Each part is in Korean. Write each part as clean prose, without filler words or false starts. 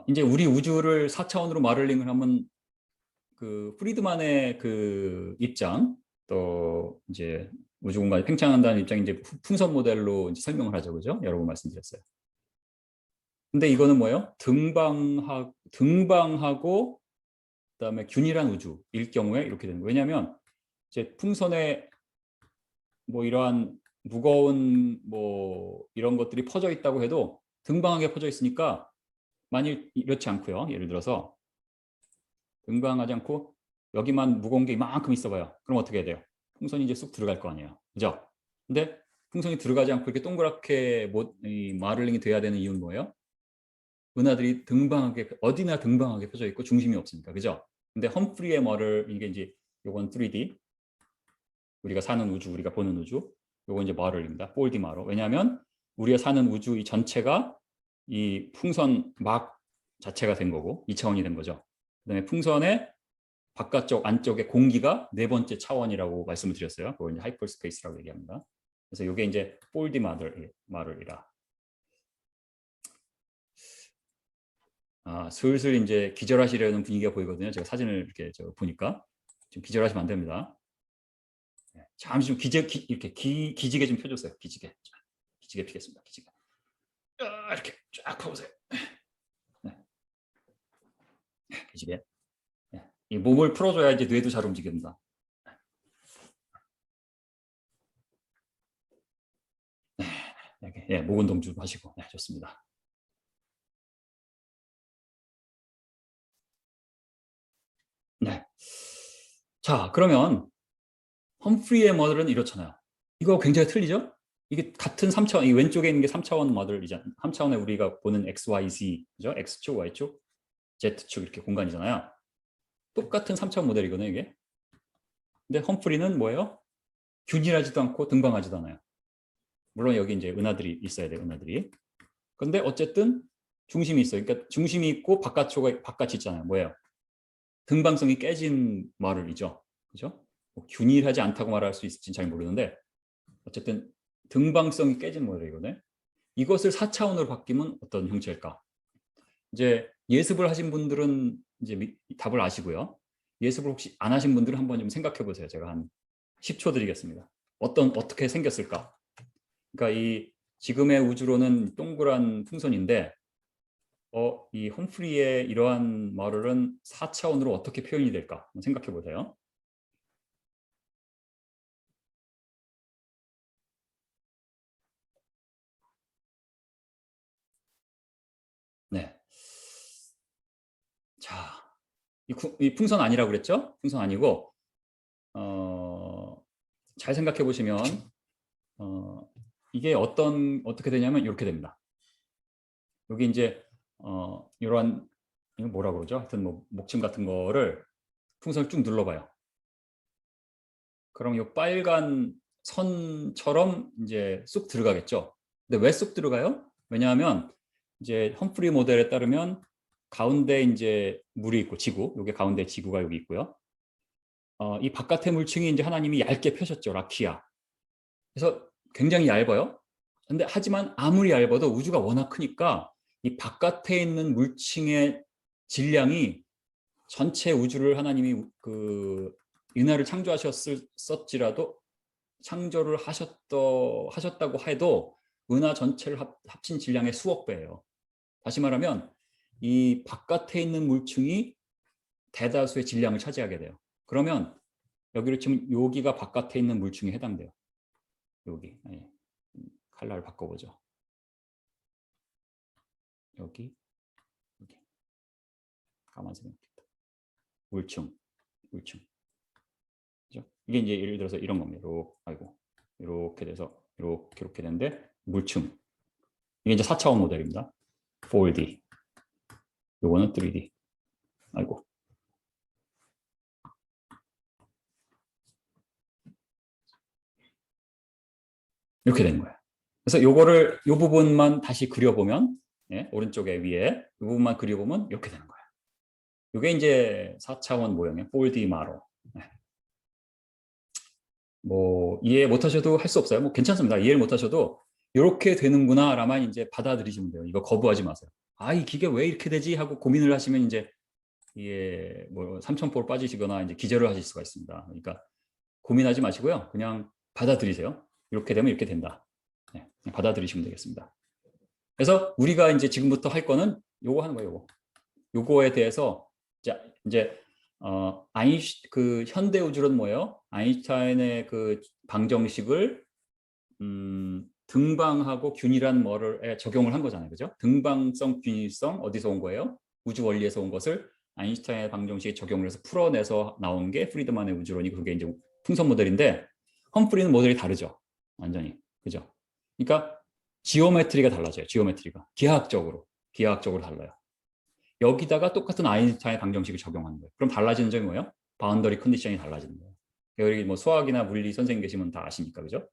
이제 우리 우주를 4차원으로 마를링을 하면 그 프리드만의 그 입장 또 이제 우주 공간이 팽창한다는 입장이 이제 풍선 모델로 이제 설명을 하죠, 그죠? 여러 번 말씀드렸어요. 근데 이거는 뭐예요? 등방하고 그다음에 균일한 우주일 경우에 이렇게 되는 거예요. 왜냐하면 이제 풍선에 뭐 이러한 무거운 뭐 이런 것들이 퍼져 있다고 해도 등방하게 퍼져 있으니까 만일 이렇지 않고요. 예를 들어서 등방하지 않고 여기만 무거운 게 이만큼 있어봐요. 그럼 어떻게 해야 돼요? 풍선이 이제 쑥 들어갈 거 아니에요, 그죠? 근데 풍선이 들어가지 않고 이렇게 동그랗게 마를링이 돼야 되는 이유는 뭐예요? 은하들이 등방하게 어디나 등방하게 펴져 있고 중심이 없으니까, 그죠? 근데 험프리의 머를 이게 이제 요건 3D 우리가 사는 우주, 우리가 보는 우주, 요건 이제 머를입니다. 4D 마로. 왜냐하면 우리가 사는 우주 이 전체가 이 풍선 막 자체가 된 거고 2차원이 된 거죠. 그다음에 풍선의 바깥쪽 안쪽에 공기가 네 번째 차원이라고 말씀을 드렸어요. 그걸 이제 하이퍼스페이스라고 얘기합니다. 그래서 이게 이제 4D 마를이라. 슬슬 이제 기절하시려는 분위기가 보이거든요. 제가 사진을 이렇게 보니까 좀 기절하시면 안 됩니다. 잠시 좀 이렇게 기지개 좀 펴주세요. 기지개 피겠습니다. 기지개. 이렇게 쫙 펴보세요. 네. 기지개. 이 몸을 풀어줘야 이제 뇌도 잘 움직입니다. 목 운동 좀 하시고. 좋습니다. 네. 자, 그러면 험프리의 머들은 이렇잖아요. 이거 굉장히 틀리죠? 이게 같은 3차원, 이 왼쪽에 있는 게 3차원 머들이잖아요. 3차원에 우리가 보는 X, Y, Z, 그죠? X축, Y축, Z축 이렇게 공간이잖아요. 똑같은 3차원 모델이거든요, 이게. 근데 험프리는 뭐예요? 균일하지도 않고 등방하지도 않아요. 물론 여기 이제 은하들이 있어야 돼요, 은하들이. 근데 어쨌든 중심이 있어요. 그러니까 중심이 있고 바깥이 있잖아요. 뭐예요? 등방성이 깨진 마를이죠. 그죠? 뭐 균일하지 않다고 말할 수 있을지는 잘 모르는데 어쨌든 등방성이 깨진 모델이거든요. 이것을 4차원으로 바뀌면 어떤 형체일까? 이제 예습을 하신 분들은 이제 답을 아시고요. 예습을 혹시 안 하신 분들은 한번 좀 생각해 보세요. 제가 한 10초 드리겠습니다. 어떻게 생겼을까? 그러니까 이 지금의 우주로는 동그란 풍선인데 이 험프리의 이러한 마를은 4차원으로 어떻게 표현이 될까? 한번 생각해 보세요. 네. 자, 이 풍선 아니라고 그랬죠? 풍선 아니고 잘 생각해 보시면 이게 어떻게 되냐면 이렇게 됩니다. 여기 이제 이러한 이거 뭐라 그러죠? 하여튼 뭐 목침 같은 거를 풍선을 쭉 눌러봐요. 그럼 이 빨간 선처럼 이제 쑥 들어가겠죠. 근데 왜 쑥 들어가요? 왜냐하면 이제 험프리 모델에 따르면 가운데 이제 물이 있고 지구, 여기 가운데 지구가 여기 있고요. 이 바깥의 물층이 이제 하나님이 얇게 펴셨죠, 라키아. 그래서 굉장히 얇아요. 근데 하지만 아무리 얇아도 우주가 워낙 크니까 이 바깥에 있는 물층의 질량이 전체 우주를 하나님이 그 은하를 창조하셨을지라도 창조를 하셨다고 해도 은하 전체를 합친 질량의 수억 배예요. 다시 말하면 이 바깥에 있는 물층이 대다수의 질량을 차지하게 돼요. 그러면 여기를 치면 여기가 바깥에 있는 물층에 해당돼요. 여기 컬러를 바꿔보죠. 여기 까만색 물층. 그죠? 이게 이제 예를 들어서 이런 겁니다. 이렇게 돼서 이렇게 되는데 물층. 이게 이제 4차원 모델입니다. 4D. 요거는 3D. 이렇게 되는 거예요. 그래서 요 부분만 다시 그려보면 오른쪽에 위에 이 부분만 그려보면 이렇게 되는 거예요. 이게 이제 4차원 모형의 4D 마로. 뭐 이해 못하셔도 할 수 없어요. 뭐 괜찮습니다. 이해를 못하셔도 이렇게 되는구나라만 이제 받아들이시면 돼요. 이거 거부하지 마세요. 아, 이 기계 왜 이렇게 되지 하고 고민을 하시면 이제 이게 뭐 삼천포로 빠지시거나 이제 기절을 하실 수가 있습니다. 그러니까 고민하지 마시고요. 그냥 받아들이세요. 이렇게 되면 이렇게 된다. 네, 그냥 받아들이시면 되겠습니다. 그래서 우리가 이제 지금부터 할 거는 요거 하는 거예요. 요거에 대해서 이제 그 현대 우주론 뭐예요? 아인슈타인의 그 방정식을 등방하고 균일한 뭐를 적용을 한 거잖아요. 그죠? 등방성, 균일성 어디서 온 거예요? 우주 원리에서 온 것을 아인슈타인의 방정식에 적용을 해서 풀어내서 나온 게 프리드만의 우주론이 그게 이제 풍선 모델인데 험프리는 모델이 다르죠. 완전히. 그죠? 그러니까 지오메트리가 달라져요. 지오메트리가. 기하학적으로 달라요. 여기다가 똑같은 아인슈타인 방정식을 적용하는 거예요. 그럼 달라지는 점이 뭐예요? 바운더리 컨디션이 달라지는 거예요. 여기 뭐 수학이나 물리 선생님 계시면 다 아시니까. 그죠?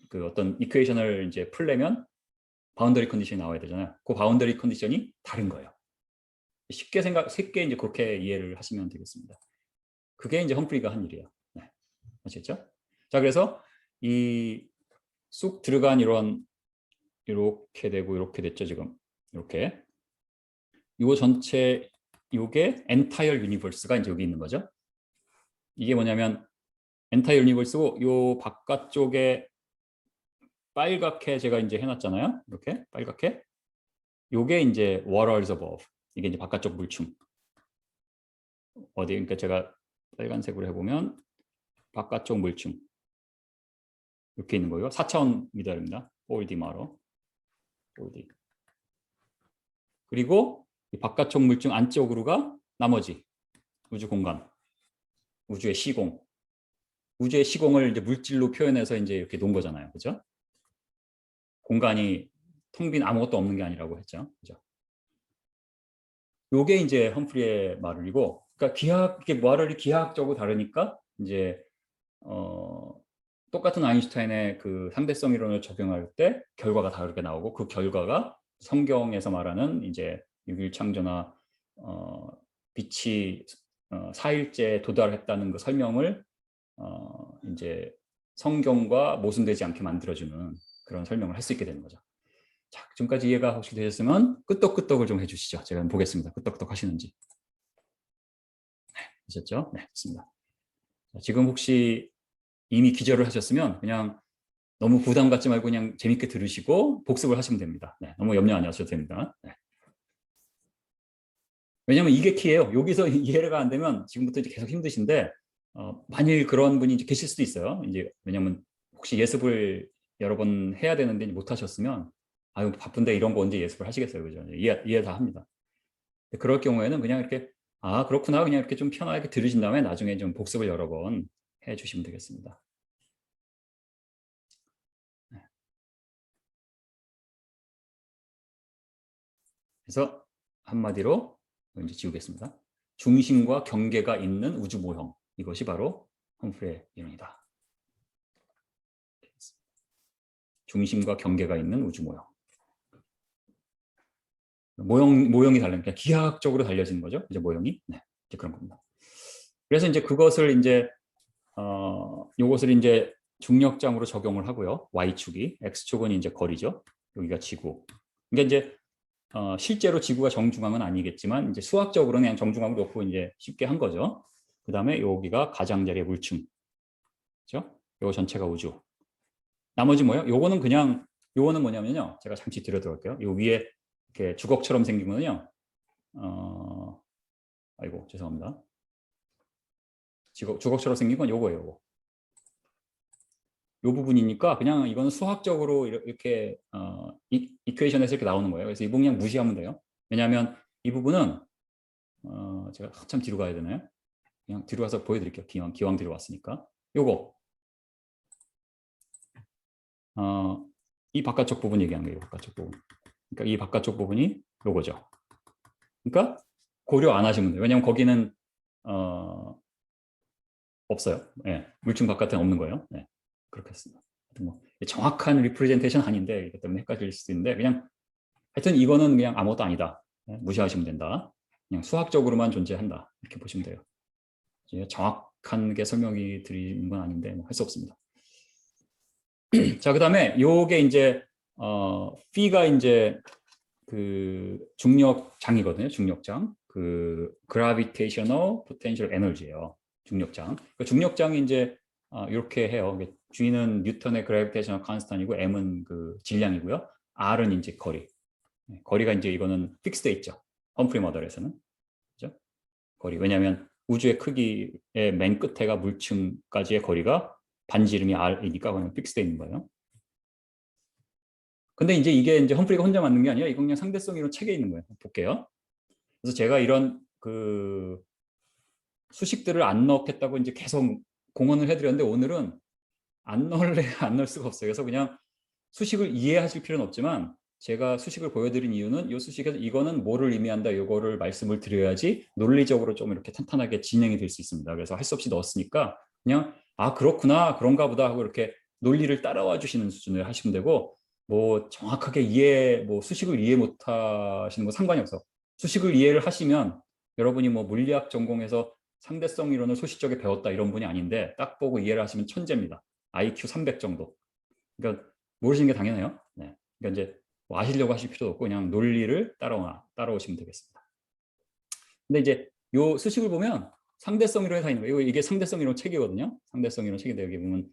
그 어떤 이퀘이션을 이제 풀려면 바운더리 컨디션이 나와야 되잖아요. 그 바운더리 컨디션이 다른 거예요. 쉽게 이제 그렇게 이해를 하시면 되겠습니다. 그게 이제 험프리가 한 일이에요. 네. 아시겠죠? 자, 그래서 이 쑥 들어간 이런 이렇게 되고 이렇게 됐죠, 지금. 이렇게. 요 전체 요게 엔타이어 유니버스가 이제 여기 있는 거죠. 이게 뭐냐면 엔타이어 유니버스고 요 바깥쪽에 빨갛게 제가 이제 해놨잖아요. 이렇게 빨갛게. 요게 이제 waters above. 이게 이제 바깥쪽 물춤. 어디 그러니까 제가 빨간색으로 해보면 바깥쪽 물춤 이렇게 있는 거예요. 4차원 미달입니다. 4D 마로. 4D. 그리고 이 바깥쪽 물춤 안쪽으로가 나머지 우주 공간, 우주의 시공. 우주의 시공을 이제 물질로 표현해서 이제 이렇게 놓은 거잖아요. 그죠? 공간이 텅 빈 아무것도 없는 게 아니라고 했죠. 그죠? 요게 이제 험프리의 말이고, 그러니까 말이 기하학적으로 다르니까 이제 똑같은 아인슈타인의 그 상대성 이론을 적용할 때 결과가 다르게 나오고 그 결과가 성경에서 말하는 이제 육일창조나 빛이 4일째 도달했다는 그 설명을 이제 성경과 모순되지 않게 만들어주는 그런 설명을 할 수 있게 되는 거죠. 자, 지금까지 이해가 혹시 되셨으면 끄떡끄떡을 좀 해주시죠. 제가 보겠습니다. 끄떡끄떡 하시는지. 네, 되셨죠? 네, 좋습니다. 자, 지금 혹시 이미 기절을 하셨으면 그냥 너무 부담 갖지 말고 그냥 재밌게 들으시고 복습을 하시면 됩니다. 네, 너무 염려 안 하셔도 됩니다. 네. 왜냐하면 이게 키예요. 여기서 이해가 안 되면 지금부터 이제 계속 힘드신데 만일 그런 분이 이제 계실 수도 있어요. 이제 왜냐하면 혹시 예습을 여러 번 해야 되는데 못 하셨으면 아유 바쁜데 이런 거 언제 예습을 하시겠어요, 그죠? 이해 다 합니다. 그럴 경우에는 그냥 이렇게 아 그렇구나 그냥 이렇게 좀 편하게 들으신 다음에 나중에 좀 복습을 여러 번 해주시면 되겠습니다. 네. 그래서 한마디로 이제 지우겠습니다. 중심과 경계가 있는 우주 모형 이것이 바로 험프리의 이론이다. 중심과 경계가 있는 우주 모형. 모형이 달라니까 기하학적으로 달려지는 거죠. 이제 모형이 네, 이제 그런 겁니다. 그래서 이제 그것을 이제 요것을 이제 중력장으로 적용을 하고요. y축이 x축은 이제 거리죠. 여기가 지구. 그러니까 이제 실제로 지구가 정중앙은 아니겠지만 이제 수학적으로는 그냥 정중앙으로 놓고 이제 쉽게 한 거죠. 그 다음에 여기가 가장자리의 물춤, 그렇죠? 요 전체가 우주. 나머지 뭐요? 요거는 뭐냐면요. 제가 잠시 뒤로 들어갈게요. 요 위에 이렇게 주걱처럼 생긴 거는요. 아이고 죄송합니다. 주걱처럼 생긴 건 요거예요. 요거. 요 부분이니까 그냥 이거는 수학적으로 이렇게 이퀘이션에서 이렇게 나오는 거예요. 그래서 이 부분 그냥 무시하면 돼요. 왜냐하면 이 부분은 제가 한참 뒤로 가야 되나요? 그냥 뒤로 가서 보여드릴게요. 기왕 뒤로 왔으니까. 요거 이 바깥쪽 부분 얘기한 거예요. 바깥쪽 부분. 그러니까 이 바깥쪽 부분이 요거죠. 그러니까 고려 안 하시면 돼요. 왜냐하면 거기는 없어요. 네, 물층 바깥에는 없는 거예요. 네, 그렇게 했습니다. 뭐 정확한 리프레젠테이션 아닌데 이것 때문에 헷갈릴 수도 있는데 그냥 하여튼 이거는 그냥 아무것도 아니다. 네, 무시하시면 된다. 그냥 수학적으로만 존재한다. 이렇게 보시면 돼요. 정확한 게 설명이 드리는 건 아닌데 할 수 없습니다. 자, 그다음에 요게 이제 P가 이제 그 중력장이거든요. 중력장. 그 gravitational potential energy예요. 중력장. 그 중력장이 이제 이렇게 해요. G는 뉴턴의 gravitational constant이고 M은 그 질량이고요. R은 이제 거리. 거리가 이제 이거는 픽스돼 있죠. 험프리 머덜에서는. 그죠? 거리. 왜냐하면 우주의 크기의 맨 끝에가 물층까지의 거리가 반지름이 R이니까 그냥 픽스돼 있는 거예요. 근데 이제 이게 이제 험프리가 혼자 만든 게 아니라 이건 그냥 상대성 이론 책에 있는 거예요. 볼게요. 그래서 제가 이런 그 수식들을 안 넣겠다고 이제 계속 공언을 해드렸는데 오늘은 안 넣을래 안 넣을 수가 없어요. 그래서 그냥 수식을 이해하실 필요는 없지만 제가 수식을 보여드린 이유는 이 수식에서 이거는 뭐를 의미한다 이거를 말씀을 드려야지 논리적으로 좀 이렇게 탄탄하게 진행이 될 수 있습니다. 그래서 할 수 없이 넣었으니까 그냥 아 그렇구나 그런가 보다 하고 이렇게 논리를 따라와 주시는 수준을 하시면 되고 뭐 정확하게 뭐 수식을 이해 못 하시는 거 상관이 없어. 수식을 이해를 하시면 여러분이 뭐 물리학 전공에서 상대성 이론을 소시적에 배웠다 이런 분이 아닌데 딱 보고 이해를 하시면 천재입니다. IQ 300 정도. 그러니까 모르시는 게 당연해요. 네. 그러니까 이제 뭐 아시려고 하실 필요도 없고 그냥 논리를 따라오시면 되겠습니다. 근데 이제 요 수식을 보면 상대성 이론에 다 있는 거예요. 이게 상대성 이론 책이거든요. 상대성 이론 책인데 여기 보면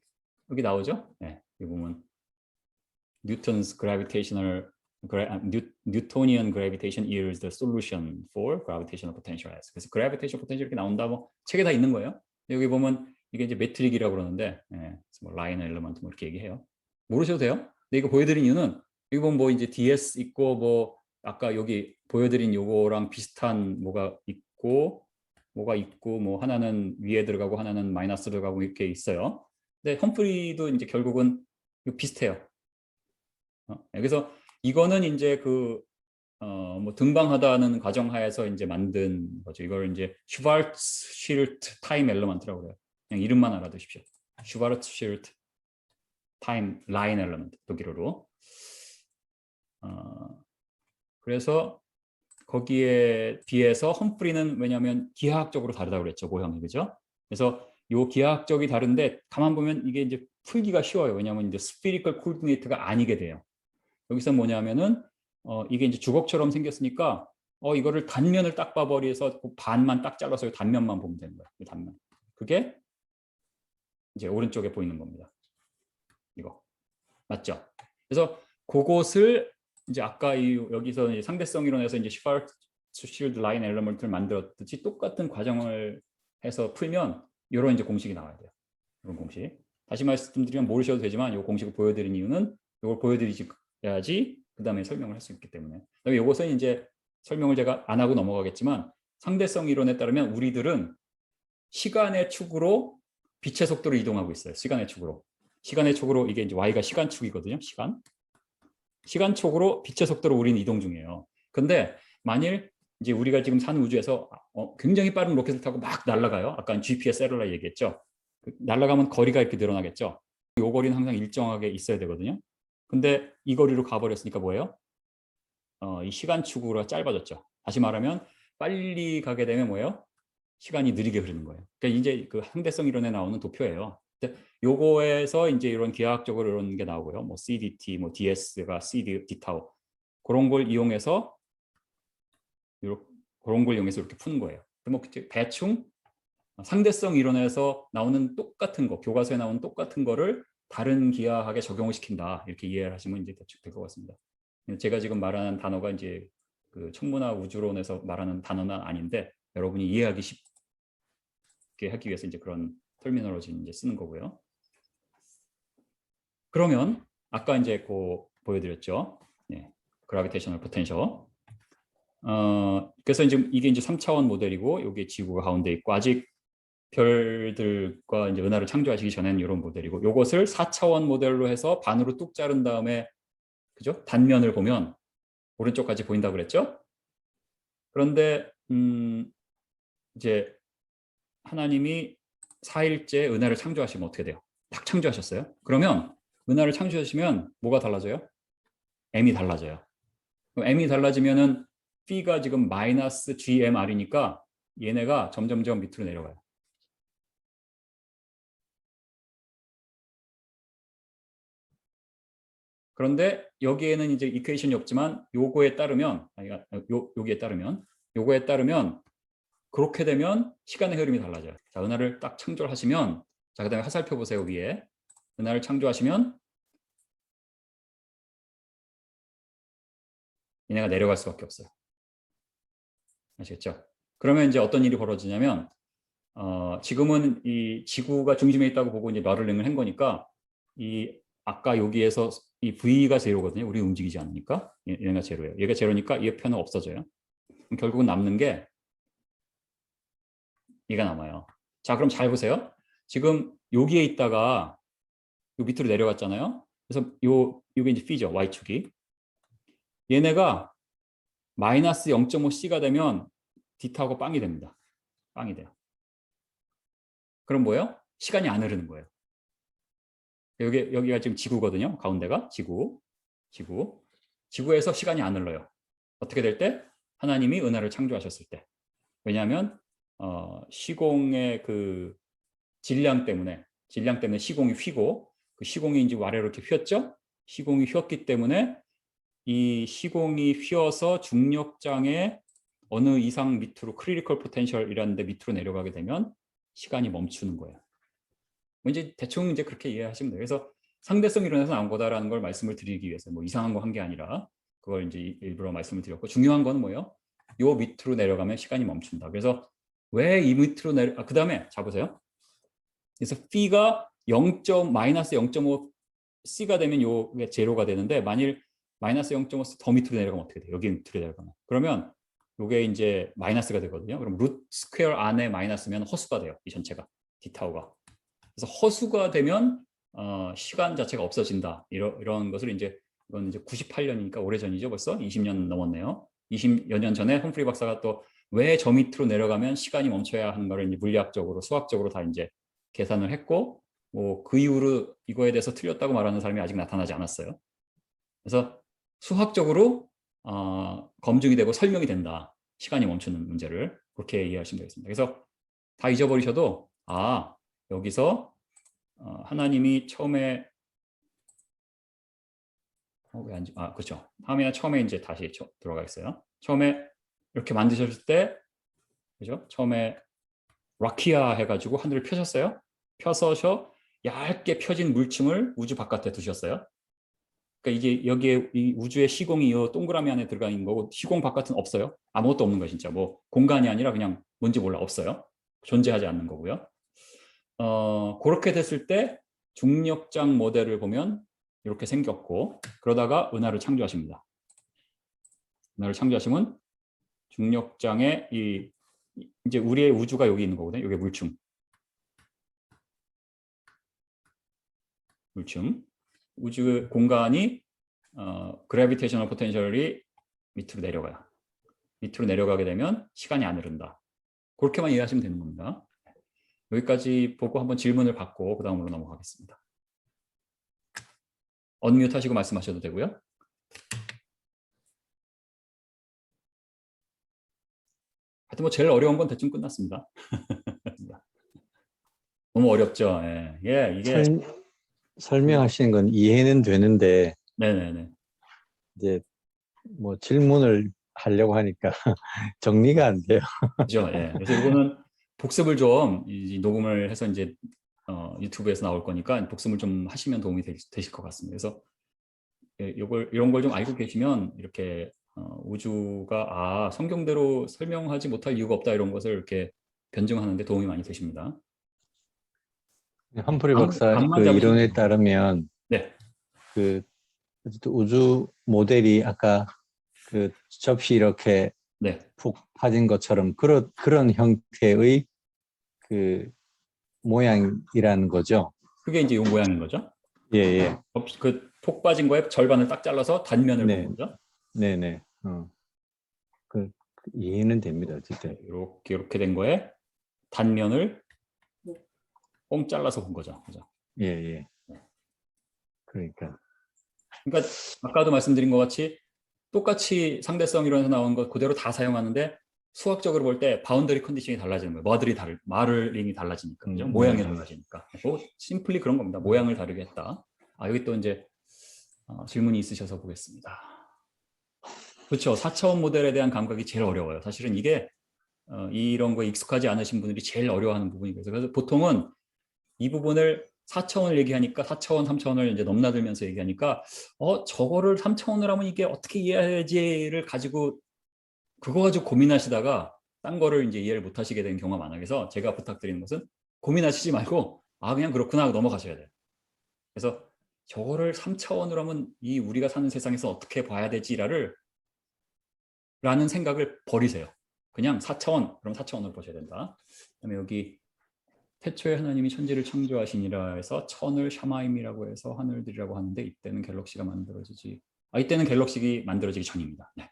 여기 나오죠. 네. 여기 보면 Newton's gravitational Newtonian gravitation is the solution for gravitational potential. 그래서 gravitational potential 이렇게 나온다 뭐 책에 다 있는 거예요. 여기 보면 이게 이제 매트릭이라고 그러는데 뭐 라인 엘리먼트 뭐 이렇게 얘기해요. 모르셔도 돼요. 근데 이거 보여드린 이유는 여기 보면 뭐 이제 ds 있고 뭐 아까 여기 보여드린 요거랑 비슷한 뭐가 있고 뭐 하나는 위에 들어가고 하나는 마이너스 들어가고 이렇게 있어요. 근데 험프리도 이제 결국은 비슷해요. 그래서 이거는 이제 뭐 등방하다는 가정하에서 이제 만든 거죠. 이걸 이제 슈바르츠실트 타임 엘리먼트라고 그래요. 그냥 이름만 알아두십시오. 슈바르츠실트 타임 라인 엘리먼트 독일어로. 그래서 거기에 비해서 험프리는 왜냐하면 기하학적으로 다르다고 그랬죠. 모형이 그죠? 그래서 요 기하학적이 다른데 가만 보면 이게 이제 풀기가 쉬워요. 왜냐하면 이제 스피리컬 코디네이트가 아니게 돼요. 여기서 뭐냐면은 이게 이제 주걱처럼 생겼으니까 이거를 단면을 딱 봐버려서 그 반만 딱 잘라서 단면만 보면 되는 거예요. 이 단면. 그게 이제 오른쪽에 보이는 겁니다. 이거 맞죠? 그래서 그것을 이제 아까 여기서 이제 상대성 이론에서 이제 슈바르츠실드 라인 엘리먼트를 만들었듯이 똑같은 과정을 해서 풀면 이런 이제 공식이 나와야 돼요. 이런 공식. 다시 말씀드리면 모르셔도 되지만 이 공식을 보여드린 이유는 이걸 보여드려야지 그 다음에 설명을 할 수 있기 때문에. 그다음에 이것은 이제 설명을 제가 안 하고 넘어가겠지만 상대성 이론에 따르면 우리들은 시간의 축으로 빛의 속도로 이동하고 있어요. 시간의 축으로. 시간의 축으로 이게 이제 y가 시간축이거든요. 시간축으로 빛의 속도로 우리는 이동 중이에요. 근데 만일 이제 우리가 지금 사는 우주에서 굉장히 빠른 로켓을 타고 막 날아가요. 아까 GPS 셀룰라 얘기했죠. 날아가면 거리가 이렇게 늘어나겠죠. 이 거리는 항상 일정하게 있어야 되거든요. 근데 이 거리로 가버렸으니까 뭐예요? 이 시간축으로 짧아졌죠. 다시 말하면 빨리 가게 되면 뭐예요? 시간이 느리게 흐르는 거예요. 그러니까 이제 그 상대성 이론에 나오는 도표예요. 요거에서 이제 이런 기하학적으로 이런 게 나오고요. 뭐 CDT, 뭐 DS가 CD, D타우 그런 걸 이용해서 이렇게 푸는 거예요. 뭐 대충 상대성 이론에서 나오는 똑같은 거, 교과서에 나오는 똑같은 거를 다른 기하학에 적용을 시킨다. 이렇게 이해를 하시면 이제 대충 될 것 같습니다. 제가 지금 말하는 단어가 이제 그 천문학 우주론에서 말하는 단어는 아닌데 여러분이 이해하기 쉽게 하기 위해서 이제 그런 터미널로지 이제 쓰는 거고요. 그러면 아까 이제 보여드렸죠. 예, 그라비테이셔널 포텐셜. 그래서 이게 이제 3차원 모델이고 여기 지구가 가운데 있고 아직 별들과 이제 은하를 창조하시기 전에는 이런 모델이고 이것을 4차원 모델로 해서 반으로 뚝 자른 다음에 그죠? 단면을 보면 오른쪽까지 보인다고 그랬죠? 그런데 이제 하나님이 4일째 은하를 창조하시면 어떻게 돼요? 딱 창조하셨어요. 그러면 은하를 창조하시면 뭐가 달라져요? m이 달라져요. 그럼 m이 달라지면은 p가 지금 마이너스 gmr이니까 얘네가 점점점 밑으로 내려가요. 그런데 여기에는 이제 이퀘이션이 없지만 요거에 따르면 요거에 따르면 그렇게 되면 시간의 흐름이 달라져요. 자, 은하를 딱 창조를 하시면, 자, 그다음에 화살표 보세요. 위에 은하를 창조하시면 얘네가 내려갈 수밖에 없어요. 아시겠죠? 그러면 이제 어떤 일이 벌어지냐면 지금은 이 지구가 중심에 있다고 보고 이제 러를링을 한 거니까 이 아까 여기에서 이 V가 제로거든요. 우리 움직이지 않으니까 얘가 제로예요. 얘가 제로니까 이 편은 없어져요. 그럼 결국은 남는 게 얘가 남아요. 자, 그럼 잘 보세요. 지금 여기에 있다가 요 밑으로 내려갔잖아요. 그래서 요게 이제 P죠. Y축이. 얘네가 마이너스 0.5C가 되면 D타고 빵이 됩니다. 빵이 돼요. 그럼 뭐예요? 시간이 안 흐르는 거예요. 여기가 지금 지구거든요. 가운데가 지구에서 시간이 안 흘러요. 어떻게 될 때? 하나님이 은하를 창조하셨을 때. 왜냐하면 시공의 그 질량 때문에 시공이 휘고, 그 시공이 이제 아래로 이렇게 휘었죠. 시공이 휘었기 때문에 이 시공이 휘어서 중력장의 어느 이상 밑으로 크리티컬 포텐셜이라는 데 밑으로 내려가게 되면 시간이 멈추는 거예요. 이제 대충 이제 그렇게 이해하시면 돼요. 그래서 상대성 이론에서 나온 거다라는 걸 말씀을 드리기 위해서 뭐 이상한 거 한 게 아니라 그걸 이제 일부러 말씀을 드렸고, 중요한 건 뭐예요? 요 밑으로 내려가면 시간이 멈춘다. 그래서 왜 이 밑으로 그 다음에 잡으세요. 그래서 P가 마이너스 0.5 C가 되면 요게 제로가 되는데, 만일 마이너스 0.5 더 밑으로 내려가면 어떻게 돼요? 여기 밑으로 내려가면. 그러면 요게 이제 마이너스가 되거든요. 그럼 루트 스퀘어 안에 마이너스면 허수가 돼요. 이 전체가. D타우가. 그래서 허수가 되면 시간 자체가 없어진다. 이런 것을 이건 이제 98년이니까 오래전이죠. 벌써 20년 넘었네요. 20여 년 전에 험프리 박사가 또 왜 저 밑으로 내려가면 시간이 멈춰야 하는 거를 이제 물리학적으로, 수학적으로 다 이제 계산을 했고, 뭐 그 이후로 이거에 대해서 틀렸다고 말하는 사람이 아직 나타나지 않았어요. 그래서 수학적으로 검증이 되고 설명이 된다. 시간이 멈추는 문제를. 그렇게 이해하시면 되겠습니다. 그래서 다 잊어버리셔도 여기서 하나님이 처음에 그렇죠. 처음에 이제 다시 들어가겠어요. 처음에 이렇게 만드셨을 때, 그죠? 처음에 라키아 해가지고 하늘을 펴셨어요. 펴서 얇게 펴진 물층을 우주 바깥에 두셨어요. 그러니까 이게 여기에 이 우주의 시공이 이 동그라미 안에 들어가 있는 거고, 시공 바깥은 없어요. 아무것도 없는 거예요. 진짜 뭐 공간이 아니라 그냥 뭔지 몰라, 없어요. 존재하지 않는 거고요. 그렇게 됐을 때 중력장 모델을 보면 이렇게 생겼고, 그러다가 은하를 창조하십니다. 은하를 창조하시면 중력장에 이제 우리의 우주가 여기 있는 거거든요. 이게 물층. 우주 공간이 그래비테이셔널 포텐셜이 밑으로 내려가요. 밑으로 내려가게 되면 시간이 안 흐른다. 그렇게만 이해하시면 되는 겁니다. 여기까지 보고 한번 질문을 받고 그 다음으로 넘어가겠습니다. 언뮤트 하시고 말씀하셔도 되고요. 하여튼 뭐 제일 어려운 건 대충 끝났습니다. 너무 어렵죠. 이게 설명하시는 건 이해는 되는데, 네네네. 이제 뭐 질문을 하려고 하니까 정리가 안 돼요. 그죠. 그래서 이거는 복습을 좀 녹음을 해서 이제 유튜브에서 나올 거니까 복습을 좀 하시면 도움이 되실 것 같습니다. 그래서 이런 걸 좀 알고 계시면 이렇게 우주가 성경대로 설명하지 못할 이유가 없다, 이런 것을 이렇게 변증하는 데 도움이 많이 되십니다. 험프리 박사 그 이론에 따르면 네. 그 우주 모델이 아까 그 접시 이렇게 네. 푹 파진 것처럼 그런 형태의 그 모양이라는 거죠. 그게 이제 이 모양인 거죠. 예. 그 폭 빠진 거에 절반을 딱 잘라서 단면을 본 거죠. 네네. 그 이해는 됩니다. 어쨌든 이렇게 된 거에 단면을 뽕 잘라서 본 거죠. 그죠? 예. 그러니까 아까도 말씀드린 것 같이 똑같이 상대성 이론에서 나온 것 그대로 다 사용하는데, 수학적으로 볼 때 바운더리 컨디션이 달라지는 거예요. 마를링이 달라지니까, 그죠? 모양이 달라지니까. 심플리 그런 겁니다. 모양을 다르게 했다. 여기 또 이제 질문이 있으셔서 보겠습니다. 그렇죠. 4차원 모델에 대한 감각이 제일 어려워요. 사실은 이게 이런 거에 익숙하지 않으신 분들이 제일 어려워하는 부분이거든요. 그래서 보통은 이 부분을 4차원을 얘기하니까 4차원, 3차원을 이제 넘나들면서 얘기하니까 저거를 3차원을 하면 이게 어떻게 이해해야지를 가지고 그거 가지고 고민하시다가 딴 거를 이제 이해를 못 하시게 되는 경우가 많아요. 그래서 제가 부탁드리는 것은 고민하시지 말고 그냥 그렇구나 하고 넘어가셔야 돼요. 그래서 저거를 3차원으로 하면 이 우리가 사는 세상에서 어떻게 봐야 되지라는 생각을 버리세요. 그냥 4차원, 그럼 4차원으로 보셔야 된다. 그다음에 여기 태초에 하나님이 천지를 창조하시니라 해서 천을 샤마임이라고 해서 하늘들이라고 하는데 이때는 갤럭시가 만들어지지. 이때는 갤럭시 만들어지기 전입니다. 네.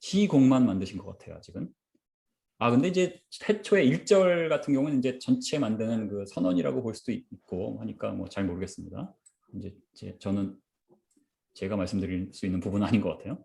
시공만 만드신 것 같아요, 아직은. 근데 이제 태초에 1절 같은 경우는 이제 전체 만드는 그 선언이라고 볼 수도 있고 하니까 뭐 잘 모르겠습니다. 이제 저는 제가 말씀드릴 수 있는 부분은 아닌 것 같아요.